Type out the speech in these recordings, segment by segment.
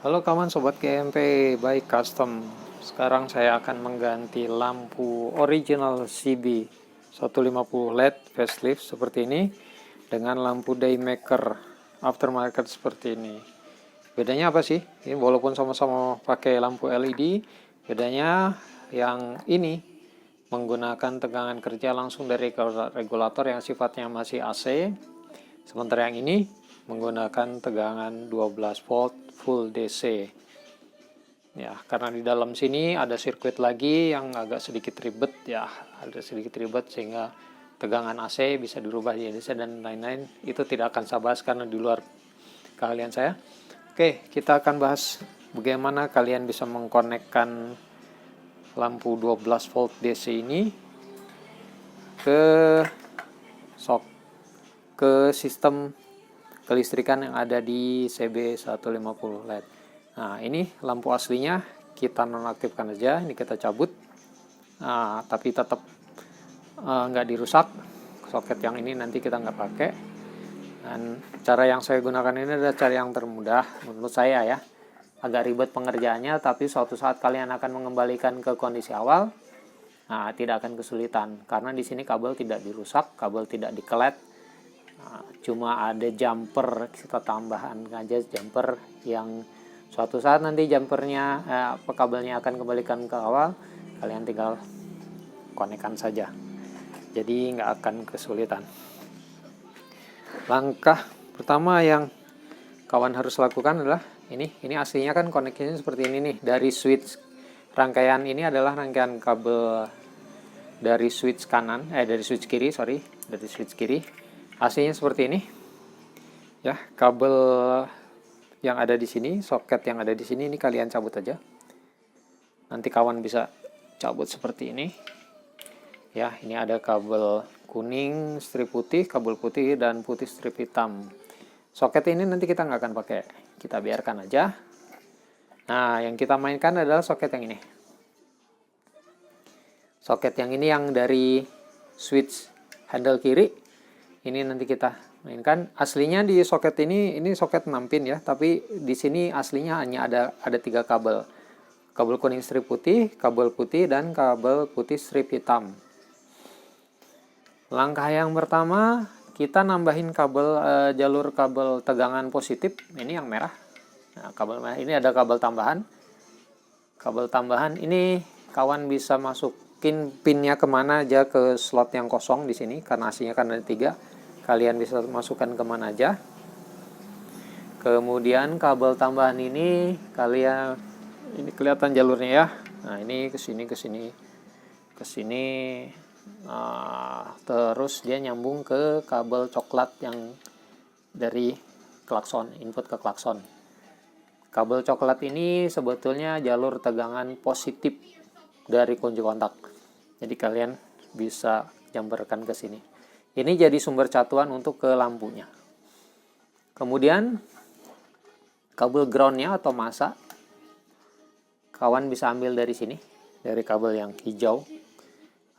Halo kawan sobat GMP Bike Custom. Sekarang saya akan mengganti lampu original CB 150 LED facelift seperti ini dengan lampu Daymaker aftermarket seperti ini. Bedanya apa sih? Ini walaupun sama-sama pakai lampu LED, bedanya yang ini menggunakan tegangan kerja langsung dari regulator yang sifatnya masih AC. Sementara yang ini menggunakan tegangan 12 volt full DC. Ya, karena di dalam sini ada sirkuit lagi yang agak sedikit ribet ya, sehingga tegangan AC bisa dirubah di DC dan lain-lain. Itu tidak akan saya bahas karena di luar keahlian saya. Oke, kita akan bahas bagaimana kalian bisa mengkonekkan lampu 12 volt DC ini ke sistem kelistrikan yang ada di CB150 LED. Nah, ini lampu aslinya kita nonaktifkan aja, ini kita cabut. Nah, tapi tetap nggak dirusak. Soket yang ini nanti kita nggak pakai. Dan cara yang saya gunakan ini adalah cara yang termudah menurut saya ya. Agak ribet pengerjaannya, tapi suatu saat kalian akan mengembalikan ke kondisi awal. Nah, tidak akan kesulitan karena di sini kabel tidak dirusak, kabel tidak dikelet. Cuma ada jumper, kita tambahan aja jumper yang suatu saat nanti jumpernya kabelnya akan kembalikan ke awal, kalian tinggal konekkan saja, jadi nggak akan kesulitan. Langkah pertama yang kawan harus lakukan adalah ini aslinya kan koneksinya seperti ini nih, dari switch rangkaian ini adalah rangkaian kabel dari switch kanan, dari switch kiri, dari switch kiri. Aslinya seperti ini. Ya, kabel yang ada di sini, soket yang ada di sini, ini kalian cabut aja. Nanti kawan bisa cabut seperti ini. Ya, ini ada kabel kuning, strip putih, kabel putih, dan putih strip hitam. Soket ini nanti kita nggak akan pakai, kita biarkan aja. Nah, yang kita mainkan adalah soket yang ini. Soket yang ini yang dari switch handle kiri. Ini nanti kita mainkan. Aslinya di soket ini soket 6 pin ya, tapi di sini aslinya hanya ada 3 kabel. Kabel kuning strip putih, kabel putih, dan kabel putih strip hitam. Langkah yang pertama, kita nambahin kabel jalur kabel tegangan positif. Ini yang merah. Nah, kabel merah ini ada kabel tambahan. Kabel tambahan ini kawan bisa masukin pinnya kemana aja ke slot yang kosong di sini, karena aslinya kan ada 3. Kalian bisa masukkan kemana aja. Kemudian kabel tambahan ini ini kelihatan jalurnya ya. Nah, ini ke sini. Terus dia nyambung ke kabel coklat yang dari klakson, input ke klakson. Kabel coklat ini sebetulnya jalur tegangan positif dari kunci kontak. Jadi kalian bisa jumperkan ke sini. Ini jadi sumber catuan untuk ke lampunya. Kemudian kabel groundnya atau masa, kawan bisa ambil dari sini, dari kabel yang hijau.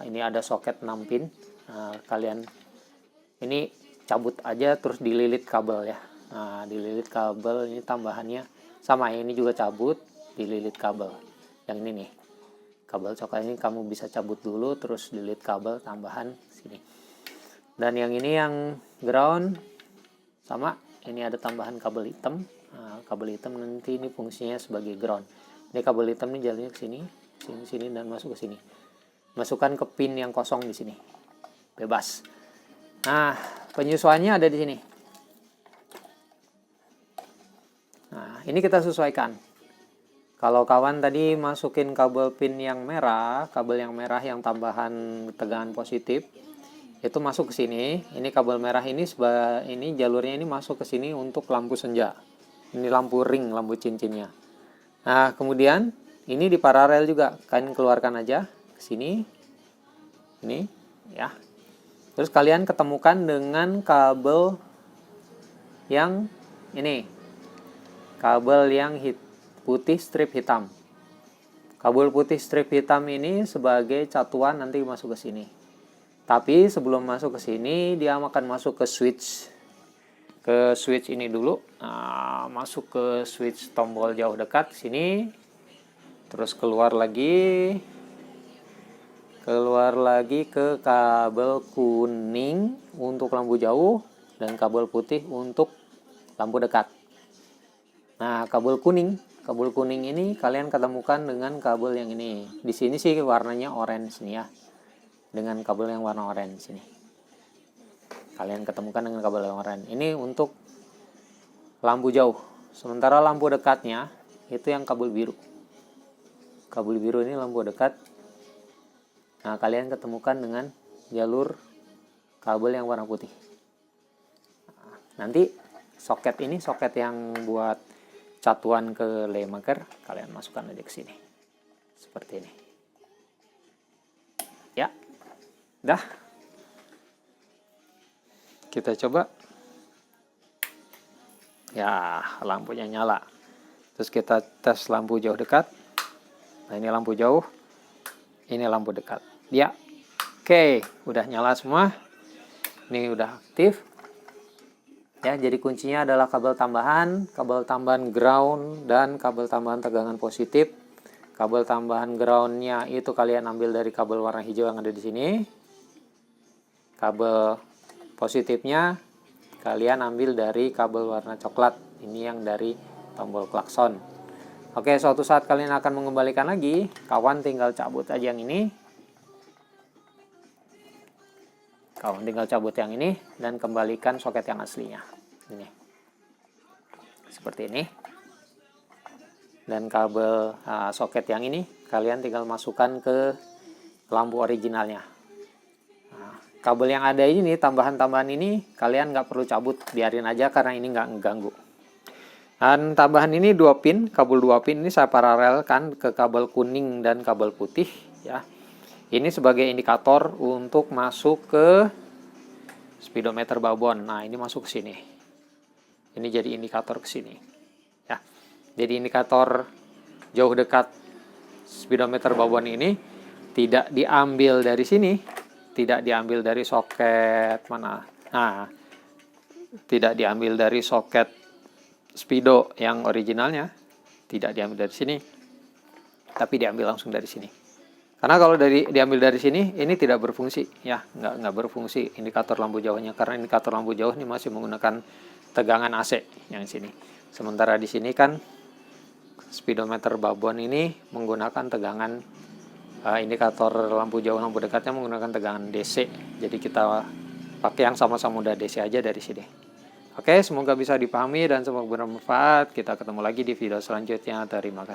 Nah, ini ada soket 6 pin. Nah, kalian ini cabut aja terus dililit kabel ya. Nah, dililit kabel ini tambahannya sama, ini juga cabut, dililit kabel. Yang ini nih, kabel coklat ini kamu bisa cabut dulu terus dililit kabel tambahan sini. Dan yang ini yang ground sama, ini ada tambahan kabel hitam. Nah, kabel hitam nanti ini fungsinya sebagai ground. Ini kabel hitam ini jalannya ke sini, sini dan masuk ke sini. Masukkan ke pin yang kosong di sini. Bebas. Nah, penyesuaiannya ada di sini. Nah, ini kita sesuaikan. Kalau kawan tadi masukin kabel pin yang merah, kabel yang merah yang tambahan tegangan positif, itu masuk ke sini. Ini kabel merah ini jalurnya ini masuk ke sini untuk lampu senja. Ini lampu ring, lampu cincinnya. Nah, kemudian ini di paralel juga, kalian keluarkan aja ke sini. Ini ya. Terus kalian ketemukan dengan kabel yang ini. Kabel yang putih strip hitam. Kabel putih strip hitam ini sebagai catuan nanti masuk ke sini. Tapi sebelum masuk ke sini, dia akan masuk ke switch ke switch ini dulu. Nah, masuk ke switch tombol jauh dekat sini, terus keluar lagi ke kabel kuning untuk lampu jauh dan kabel putih untuk lampu dekat. Nah, kabel kuning ini kalian ketemukan dengan kabel yang ini. Di sini sih warnanya orange nih ya, dengan kabel yang warna orange ini. Kalian ketemukan dengan kabel yang orange. Ini untuk lampu jauh. Sementara lampu dekatnya itu yang kabel biru. Kabel biru ini lampu dekat. Nah, kalian ketemukan dengan jalur kabel yang warna putih. Nanti soket ini soket yang buat catuan ke laymaker, kalian masukkan aja ke sini. Seperti ini. Ya. Dah. Kita coba. Ya, lampunya nyala. Terus kita tes lampu jauh dekat. Nah, ini lampu jauh. Ini lampu dekat. Ya. Oke, udah nyala semua. Ini udah aktif. Ya, jadi kuncinya adalah kabel tambahan ground dan kabel tambahan tegangan positif. Kabel tambahan groundnya itu kalian ambil dari kabel warna hijau yang ada di sini. Kabel positifnya kalian ambil dari kabel warna coklat. Ini yang dari tombol klakson. Oke, suatu saat kalian akan mengembalikan lagi, kawan tinggal cabut aja yang ini. Kawan tinggal cabut yang ini dan kembalikan soket yang aslinya. Ini. Seperti ini. Dan kabel soket yang ini kalian tinggal masukkan ke lampu originalnya. Nah, kabel yang ada ini, tambahan-tambahan ini kalian nggak perlu cabut, biarin aja karena ini nggak mengganggu. Dan tambahan ini 2 pin, kabel 2 pin ini saya paralelkan ke kabel kuning dan kabel putih ya. Ini sebagai indikator untuk masuk ke speedometer babon. Nah, ini masuk ke sini. Ini jadi indikator ke sini. Ya. Jadi indikator jauh dekat speedometer babon ini tidak diambil dari sini, tidak diambil dari soket mana. Nah, tidak diambil dari soket speedo yang originalnya, tidak diambil dari sini, tapi diambil langsung dari sini. Karena kalau diambil dari sini, ini tidak berfungsi ya, nggak berfungsi indikator lampu jauhnya, karena indikator lampu jauh ini masih menggunakan tegangan AC yang sini. Sementara di sini kan speedometer babon ini menggunakan tegangan indikator lampu jauh lampu dekatnya menggunakan tegangan DC. Jadi kita pakai yang sama-sama udah DC aja dari sini. Oke, semoga bisa dipahami dan semoga bermanfaat. Kita ketemu lagi di video selanjutnya. Terima kasih.